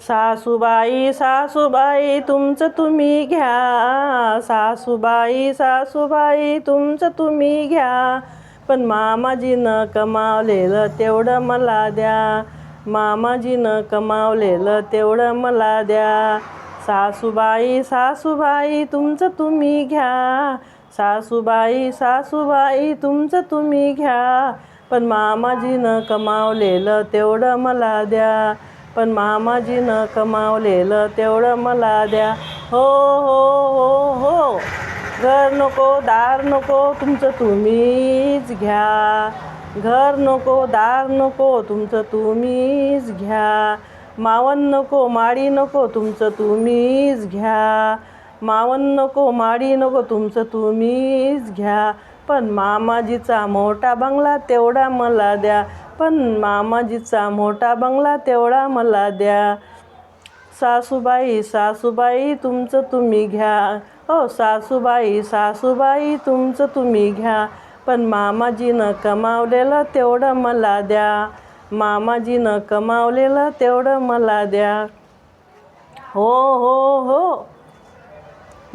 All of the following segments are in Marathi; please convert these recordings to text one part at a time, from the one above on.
सासूबाई सासूबाई तुमचं तुम्ही घ्या, सासूबाई सासूबाई तुमचं तुम्ही घ्या, पण मामाजीनं कमावलेलं तेवढं मला द्या, मामाजीनं कमावलेलं तेवढं मला द्या. सासूबाई सासूबाई तुमचं तुम्ही घ्या, सासूबाई सासूबाई तुमचं तुम्ही घ्या, पण मामाजीनं कमावलेलं तेवढं मला द्या, पण मामाजीनं कमावलेलं तेवढं मला द्या. हो हो हो हो, घर नको दार नको तुमचं तुम्हीच घ्या, घर नको दार नको तुमचं तुम्हीच घ्या, मावन नको माडी नको तुमचं तुम्हीच घ्या, मावन नको माडी नको तुमचं तुम्हीच घ्या, पण मामाजीचा मोठा बंगला तेवढा मला द्या, पण मामाजीचा मोठा बंगला तेवढा मला द्या. सासूबाई सासूबाई तुमचं तुम्ही घ्या, हो सासूबाई सासूबाई तुमचं तुम्ही घ्या, पण मामाजीनं कमावलेलं तेवढं मला द्या, मामाजीनं कमावलेलं तेवढं मला द्या. हो हो हो,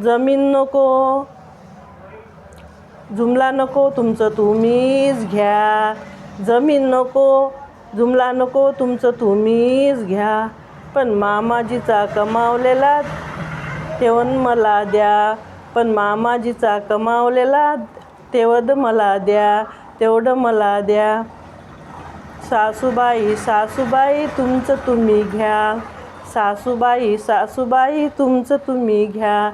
जमीन नको जुमला नको तुमचं तुम्हीच घ्या, जमीन नको जुमला नको तुमचं तुम्हीच घ्या, पण मामाजीचा कमावलेला तेवढं मला द्या, पण मामाजीचा कमावलेला तेवढं मला द्या, तेवढं मला द्या. सासूबाई सासूबाई तुमचं तुम्ही घ्या, सासूबाई सासूबाई तुमचं तुम्ही घ्या,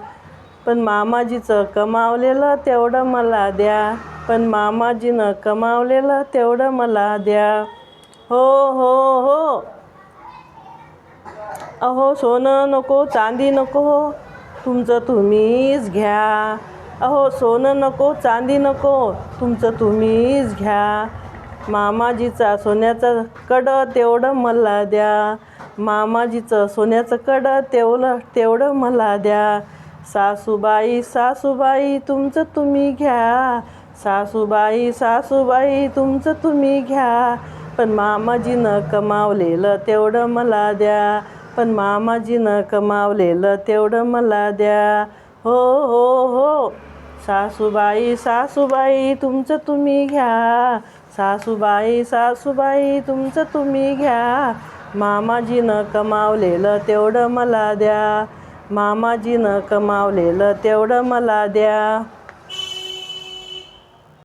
पण मामाजीचं कमावलेलं तेवढं मला द्या, पण मामाजीनं कमावलेलं तेवढं मला द्या. हो हो हो, अहो सोनं नको चांदी नको तुमचं तुम्हीच घ्या, अहो सोनं नको चांदी नको तुमचं तुम्हीच घ्या, मामाजीचा सोन्याचं कडं तेवढं मला द्या, मामाजीचं सोन्याचं कडं तेवढं मला द्या. सासूबाई सासूबाई तुमचं तुम्ही घ्या, सासूबाई सासूबाई तुमचं तुम्ही घ्या, पण मामाजीनं कमावलेलं तेवढं मला द्या, पण मामाजीनं कमावलेलं तेवढं मला द्या. हो हो हो, सासूबाई सासूबाई तुमचं तुम्ही घ्या, सासूबाई सासूबाई तुमचं तुम्ही घ्या, मामाजीनं कमावलेलं तेवढं मला द्या, मामाजीनं कमावलेलं तेवढं मला द्या.